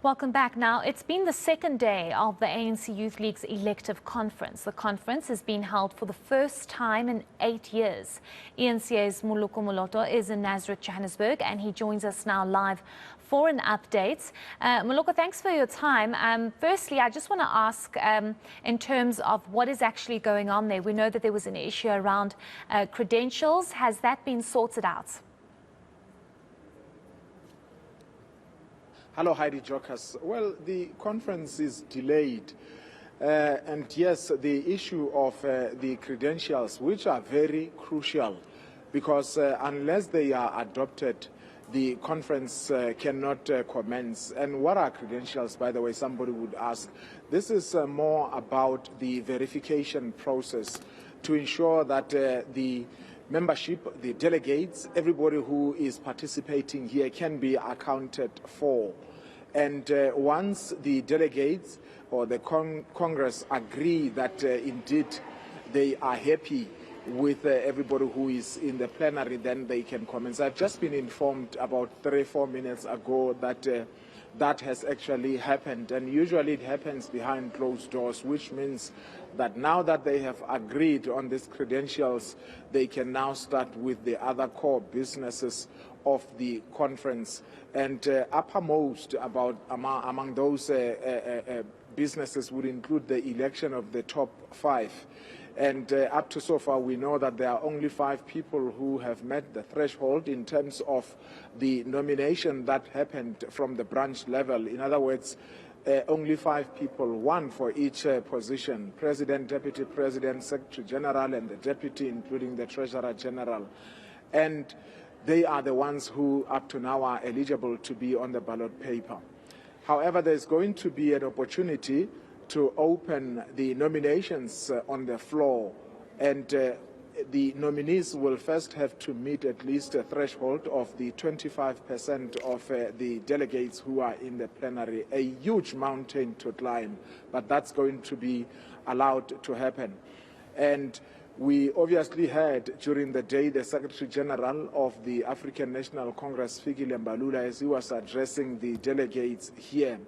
Welcome back. Now, it's been the second day of the ANC Youth League's elective conference. The conference has been held for the first time in 8 years. eNCA's Moloko Moloto is in Nasrec, Johannesburg, and he joins us now live for an update. Moloko, thanks for your time. Firstly, I just want to ask in terms of what is actually going on there. We know that there was an issue around credentials. Has that been sorted out? Hello, Heidi Jokers. Well, the conference is delayed. And yes, the issue of the credentials, which are very crucial, because unless they are adopted, the conference cannot commence. And what are credentials, by the way, somebody would ask? This is more about the verification process to ensure that the membership, the delegates, everybody who is participating here can be accounted for. And once the delegates or the Congress agree that indeed they are happy with everybody who is in the plenary, then they can commence. I've just been informed about 3-4 minutes ago that that has actually happened, and usually it happens behind closed doors, which means that now that they have agreed on these credentials, they can now start with the other core businesses of the conference. And uppermost among those businesses would include the election of the top 5. And up to so far, we know that there are only 5 people who have met the threshold in terms of the nomination that happened from the branch level. In other words, only 5 people, 1 for each position: President, Deputy President, Secretary General, and the Deputy, including the Treasurer General. And they are the ones who, up to now, are eligible to be on the ballot paper. However, there's going to be an opportunity to open the nominations on the floor, and the nominees will first have to meet at least a threshold of the 25% of the delegates who are in the plenary. A huge mountain to climb, but that's going to be allowed to happen. And we obviously heard during the day the Secretary General of the African National Congress, Fikile Mbalula, as he was addressing the delegates here,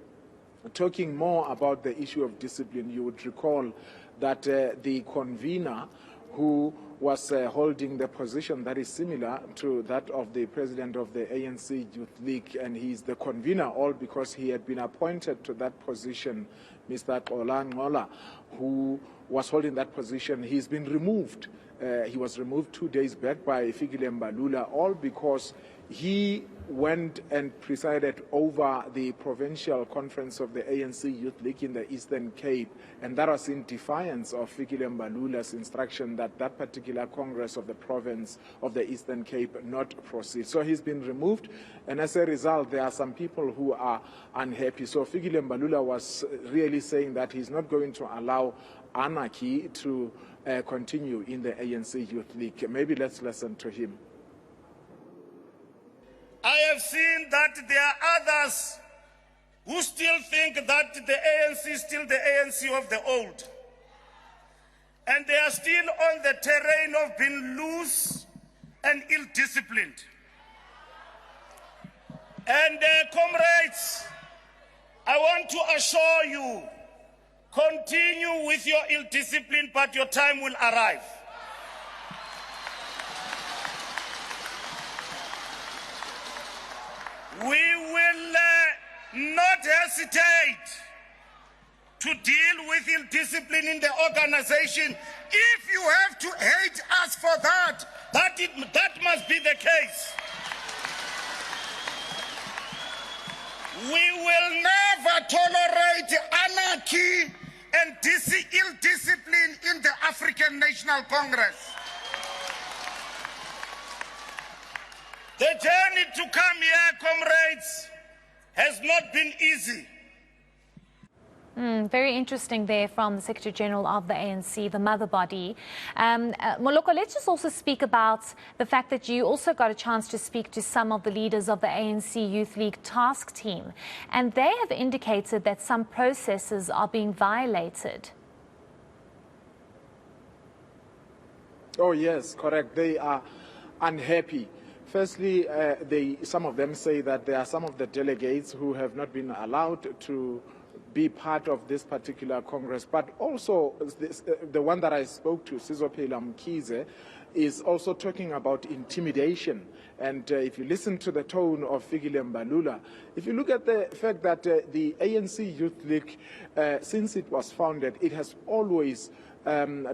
talking more about the issue of discipline. You would recall that the convener, who was holding the position that is similar to that of the president of the ANC Youth League, and he's the convener all because he had been appointed to that position, Mr. Ngola, who was holding that position. He's been removed. He was removed 2 days back by Fikile Mbalula, all because he went and presided over the provincial conference of the ANC Youth League in the Eastern Cape, and that was in defiance of Fikile Mbalula's instruction that that particular congress of the province of the Eastern Cape not proceed. So he's been removed, and as a result, there are some people who are unhappy. So Fikile Mbalula was really saying that he's not going to allow anarchy to continue in the ANC Youth League. Maybe let's listen to him. I have seen that there are others who still think that the ANC is still the ANC of the old. And they are still on the terrain of being loose and ill-disciplined. And comrades, I want to assure you, continue with your ill-discipline, but your time will arrive. We will not hesitate to deal with ill-discipline in the organization. If you have to hate us for that, that must be the case. We will never tolerate anarchy and ill-discipline in the African National Congress. The journey to come here, comrades, has not been easy. Very interesting there from the Secretary General of the ANC, the mother body. Moloko, let's just also speak about the fact that you also got a chance to speak to some of the leaders of the ANC Youth League task team, and they have indicated that some processes are being violated. Oh yes, correct. They are unhappy Firstly, some of them say that there are some of the delegates who have not been allowed to be part of this particular Congress, but also the one that I spoke to, Sizopela Mkhize, is also talking about intimidation. And if you listen to the tone of Fikile Mbalula, if you look at the fact that the ANC Youth League, since it was founded, it has always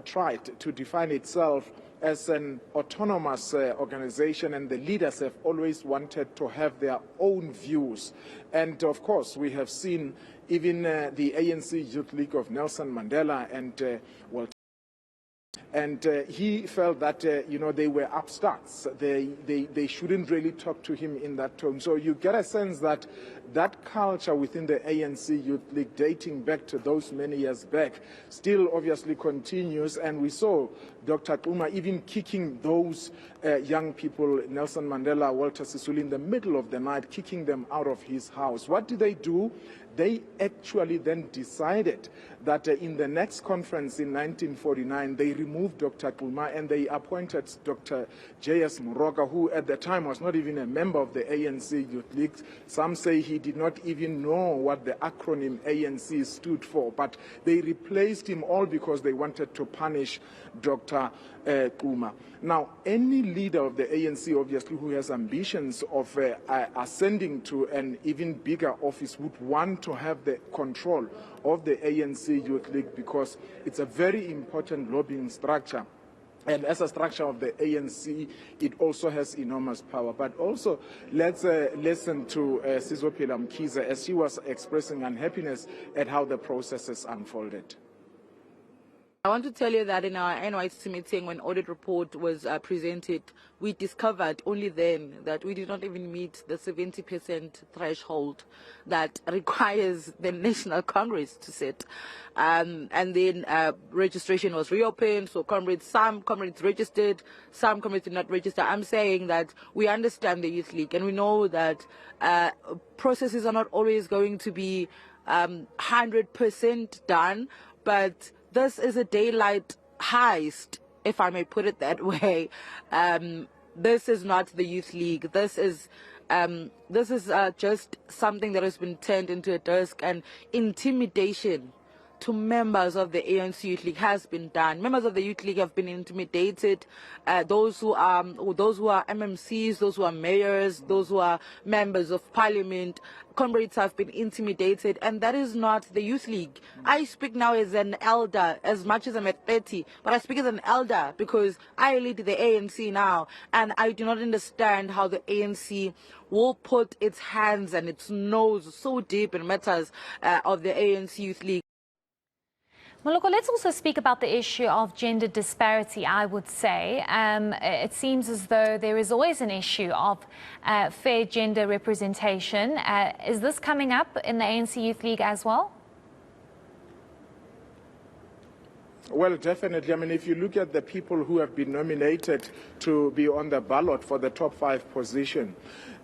tried to define itself as an autonomous organization, and the leaders have always wanted to have their own views. And of course, we have seen even the ANC Youth League of Nelson Mandela and he felt that, they were upstarts. They shouldn't really talk to him in that tone. So you get a sense that that culture within the ANC Youth League, dating back to those many years back, still obviously continues. And we saw Dr. Xuma even kicking those young people, Nelson Mandela, Walter Sisulu, in the middle of the night, kicking them out of his house. What did they do? They actually then decided that in the next conference in 1949, they removed Dr. Xuma and they appointed Dr. J.S. Moroka, who at the time was not even a member of the ANC Youth League. Some say he did not even know what the acronym ANC stood for, but they replaced him all because they wanted to punish Dr. Xuma. Now, any leader of the ANC, obviously, who has ambitions of ascending to an even bigger office would want to have the control of the ANC Youth League because it's a very important lobbying structure. And as a structure of the ANC, it also has enormous power. But also, let's listen to Sizopela Mkhize as she was expressing unhappiness at how the process has unfolded. I want to tell you that in our NYC meeting, when audit report was presented, we discovered only then that we did not even meet the 70% threshold that requires the National Congress to set. And then registration was reopened, so some comrades registered, some comrades did not register. I'm saying that we understand the Youth League and we know that processes are not always going to be 100% done, but this is a daylight heist, if I may put it that way. This is not the Youth League. This is just something that has been turned into a desk, and intimidation to members of the ANC Youth League has been done. Members of the Youth League have been intimidated. Those who are MMCs, those who are mayors, those who are members of parliament, comrades have been intimidated, and that is not the Youth League. I speak now as an elder, as much as I'm at 30, but I speak as an elder because I lead the ANC now, and I do not understand how the ANC will put its hands and its nose so deep in matters of the ANC Youth League. Moloko, let's also speak about the issue of gender disparity, I would say. It seems as though there is always an issue of fair gender representation. Is this coming up in the ANC Youth League as well? Well, definitely. I mean, if you look at the people who have been nominated to be on the ballot for the top 5 position,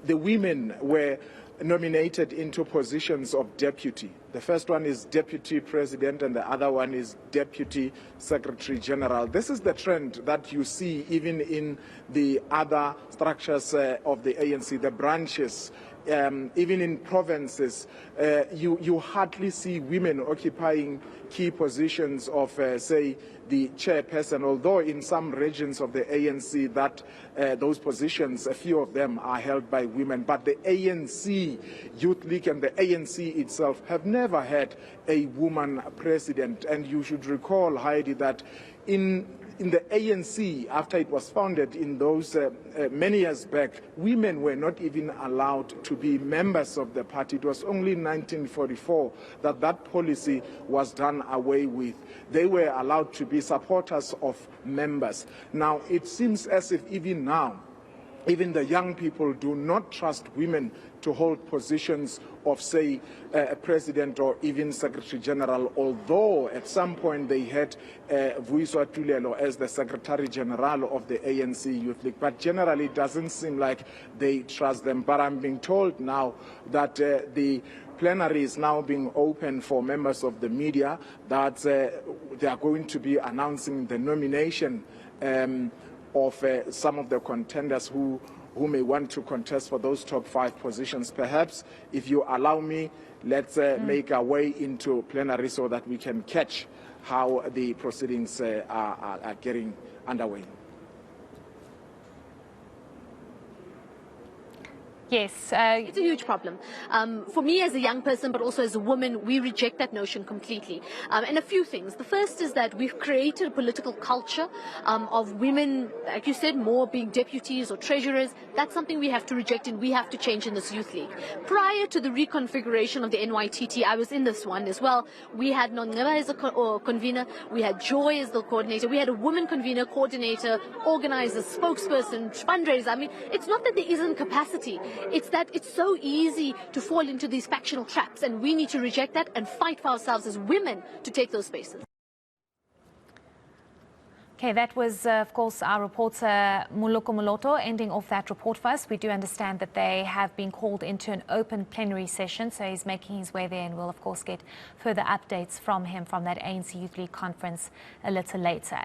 the women were nominated into positions of deputy. The first one is deputy president and the other one is deputy secretary general. This is the trend that you see even in the other structures of the ANC, the branches. Even in provinces, you hardly see women occupying key positions of, say, the chairperson, although in some regions of the ANC that those positions, a few of them are held by women. But the ANC Youth League and the ANC itself have never had a woman president. And you should recall, Heidi, that in the ANC, after it was founded in those many years back, women were not even allowed to be members of the party. It was only in 1944 that that policy was done away with. They were allowed to be supporters of members. Now, it seems as if even now, even the young people do not trust women to hold positions of, say, a president or even secretary general, although at some point they had Vuyiswa Tulelo as the secretary general of the ANC Youth League. But generally it doesn't seem like they trust them. But I'm being told now that the plenary is now being open for members of the media, that they are going to be announcing the nomination of some of the contenders who who may want to contest for those top 5 positions. Perhaps, if you allow me, let's make our way into plenary so that we can catch how the proceedings are getting underway. Yes. It's a huge problem. For me as a young person, but also as a woman, we reject that notion completely. And a few things. The first is that we've created a political culture of women, like you said, more being deputies or treasurers. That's something we have to reject and we have to change in this youth league. Prior to the reconfiguration of the NYTT, I was in this one as well. We had Nongeba as a convener. We had Joy as the coordinator. We had a woman convener, coordinator, organizer, spokesperson, fundraiser. I mean, it's not that there isn't capacity. It's that it's so easy to fall into these factional traps, and we need to reject that and fight for ourselves as women to take those spaces. Okay, that was, of course, our reporter Moloko Moloto ending off that report for us. We do understand that they have been called into an open plenary session, so he's making his way there, and we'll, of course, get further updates from him from that ANC Youth League conference a little later.